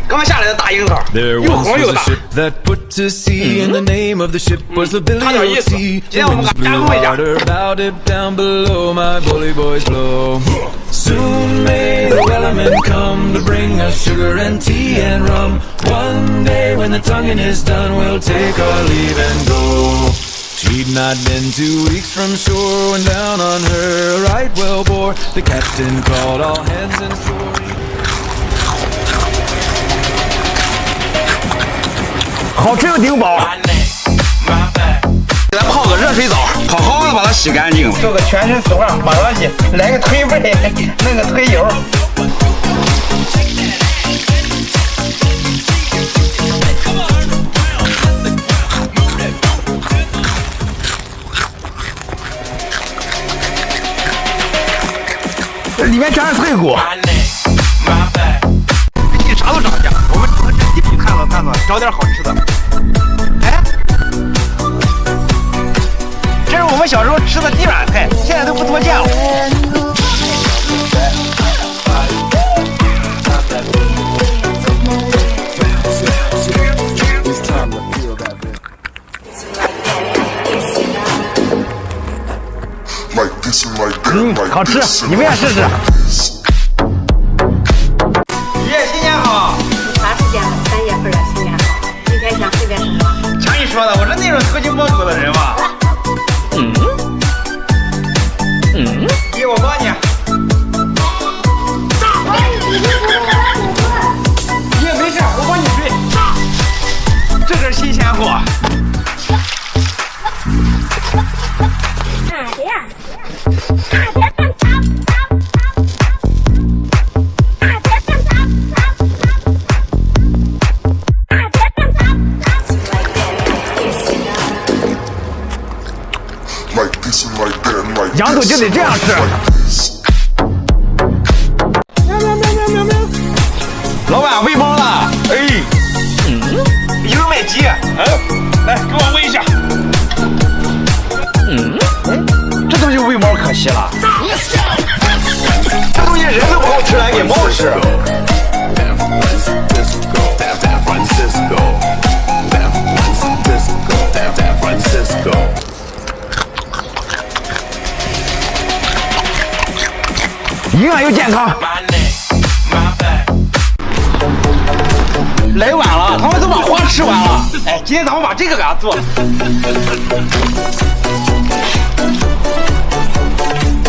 刚下来的大樱桃，又红又大。差点意思。今天我们加工一下。Soon may the wellerman come to bring us sugar and tea and rum. One day when the tonguing is done, we'll take our leave and go. She'd not been 2 weeks from shore when down on her a right whale bore. The captain called all hands and swore. 好吃又顶饱。给它泡个热水澡，好好的把它洗干净。做个全身手腕抹上去，来个推背，弄个推油。这里面全是脆骨。你啥都涨价，我们这地皮探索探索，找点好吃的。哎，这是我们小时候吃的地软菜，现在都不多见了。好吃，你们也试试。爷新年好。啥时间了？3月份了，新年好。今天想吃点什么？瞧你说的，我是那种偷鸡摸狗的人嘛。爷，我帮你。爷，没事，我帮你追。这可是新鲜货。羊肚就得这样吃。老板喂猫了，哎，一个卖鸡，来给我喂一下。这东西喂猫可惜了，这东西人都不好吃，来给猫吃。营养又健康。来晚了，他们都把花吃完了。哎，今天咱们把这个给它做了。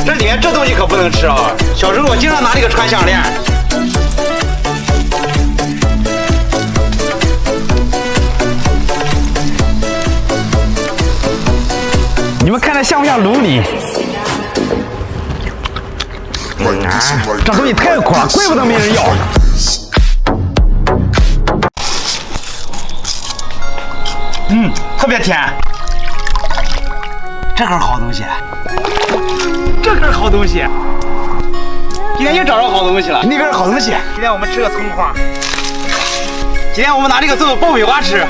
这里面这东西可不能吃啊！小时候我经常拿这个穿项链。你们看着像不像卤里？这东西太苦了，怪不得没人要。特别甜。这可是好东西，这可是好东西。今天又找着好东西了，那边是好东西。今天我们吃个葱花，今天我们拿这个做爆米花吃。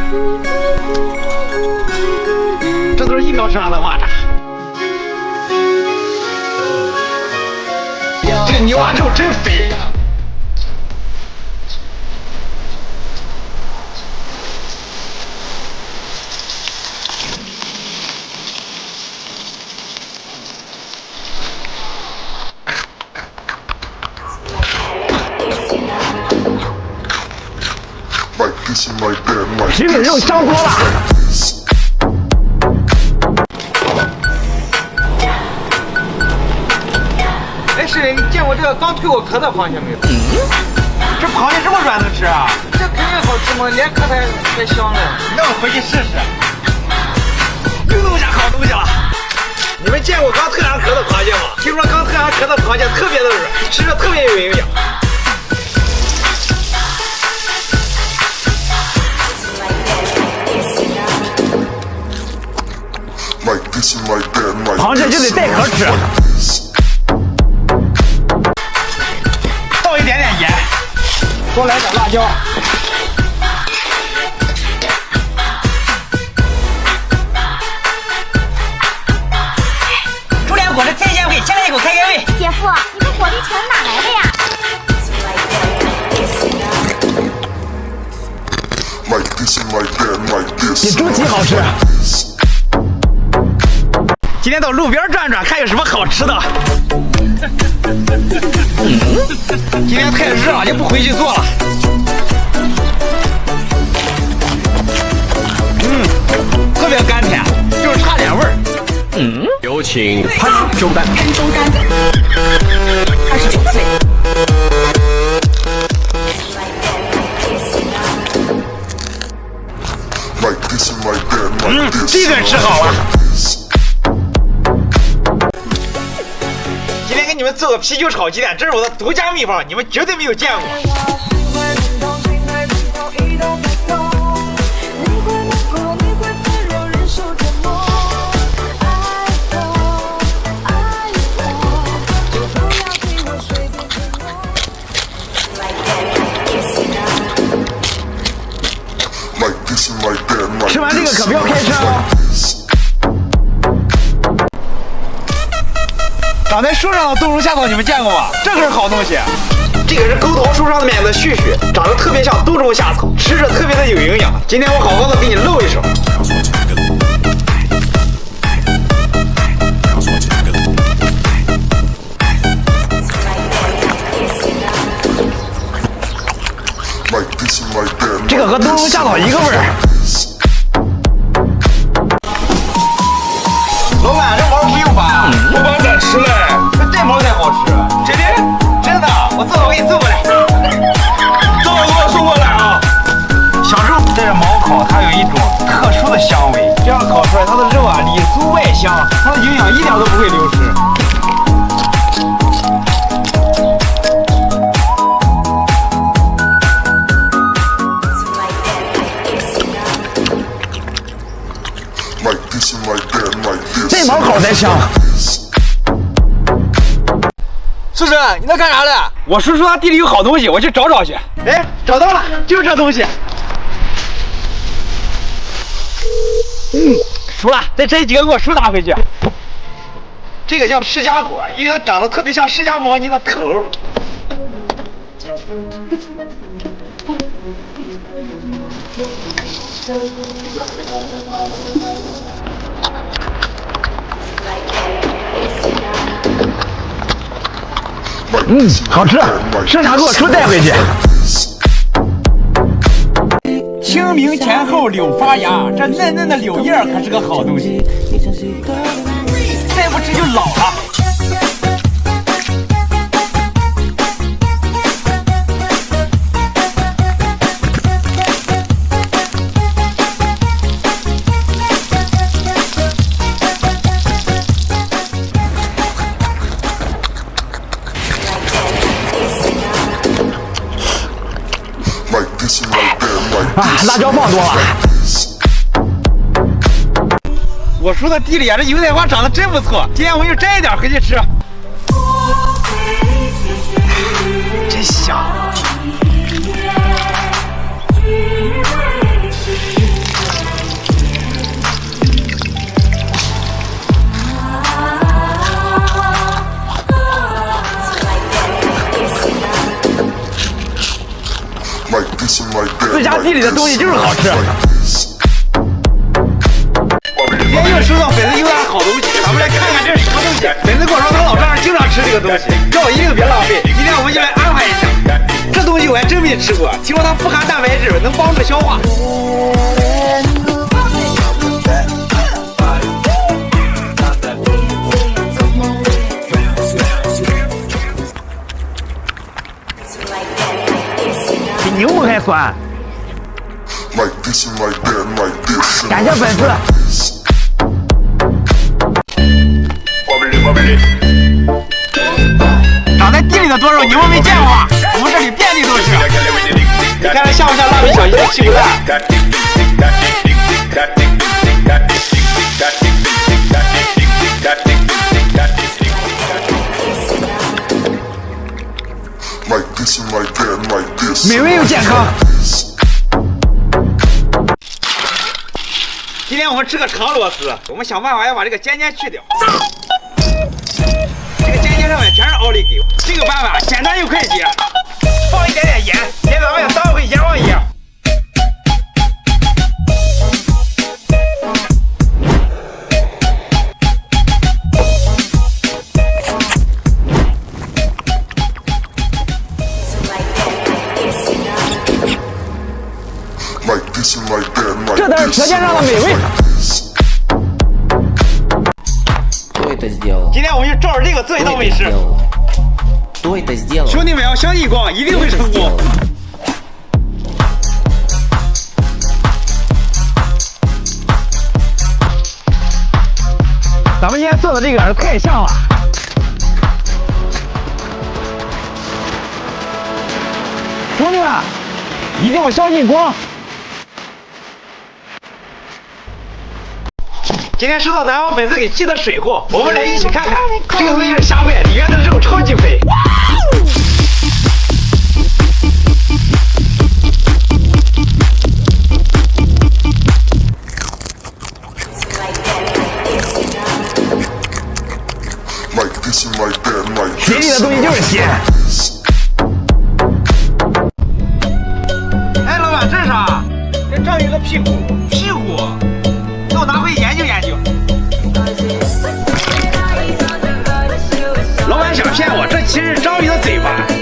这都是1秒吃完的蚂蚱。这个牛蛙肉真肥。这个肉香多了。哎，师妹，你见过这个刚蜕过壳的螃蟹没有？这螃蟹这么软能吃啊？这肯定好吃嘛，连壳才香呢。让我回去试试。又弄下好东西了。你们见过刚蜕完壳的螃蟹吗？听说刚蜕完壳的螃蟹特别的软，吃着特别有营养。螃蟹就得带壳吃。倒一点点盐，多来点辣椒。煮两锅的菜鲜会，加来一口开开胃。姐夫，你这火力全哪来的呀？比猪蹄好吃。今天到路边转转，看有什么好吃的。今天太热了，就不回去做了。特别甘甜，就是差点味儿。有请潘周丹。潘周丹，29岁。这顿吃好了。今天给你们做个啤酒炒鸡蛋，这是我的独家秘方，你们绝对没有见过。吃完这个可不要开车哦。长在树上的冬虫夏草你们见过吗？这可是好东西。这个是沟桃树上面的絮絮，长得特别像冬虫夏草，吃着特别的有营养。今天我好好的给你露一手。这个和冬虫夏草一个味儿。老板，这毛不用拔，不把咋吃嘞？这毛才好吃。真的？真的，我做好给你送过来。这么给我送过来啊！小时候这毛烤，它有一种特殊的香味，这样烤出来，它的肉啊里酥外香，它的营养一点都不会流失。这毛烤才香。叔叔，你在干啥呢？我叔叔他地里有好东西，我去找找去。哎，找到了，就是这东西。熟了，再摘几个给我叔拿回去。这个叫释迦果，因为它长得特别像释迦摩尼的头。好吃，剩下给我叔带回去。清明前后柳发芽，这嫩嫩的柳叶可是个好东西，再不吃就老了。辣椒放多了。我叔的地里啊，这油菜花长得真不错，今天我们就摘一点回去吃。真香。自家地里的东西就是好吃。今天又收到粉丝邮来好东西，咱们来看看这是什么东西。粉丝跟我说他老丈人经常吃这个东西，叫我一定别浪费。今天我们就来安排一下。这东西我还真没吃过，听说它富含蛋白质，能帮助消化。比柠檬还酸。感谢粉丝。长在地里的多肉你们没见过吧？我们这里遍地都是。你看这像不像蜡笔小新的屁股蛋？美味又健康。今天我们吃个长螺丝，我们想办法要把这个尖尖去掉。这个尖尖上面全是奥利给，这个办法简单又快捷。放一点点盐，连咱们也当回阎王一样。这才是舌尖上的美味。今天我们就照着这个做一道美食。兄弟们要相信光，一定会成功。咱们今天做的这个太像了。兄弟们，一定要相信光。今天收到南方粉丝给寄的水货，我们来一起看看。这个东西是虾味，里面的肉超级肥。水里的东西就是咸。哎，老板，这是啥？这章鱼的屁股。屁股？那我拿回去研究研究。老板想骗我，这其实是章鱼的嘴巴。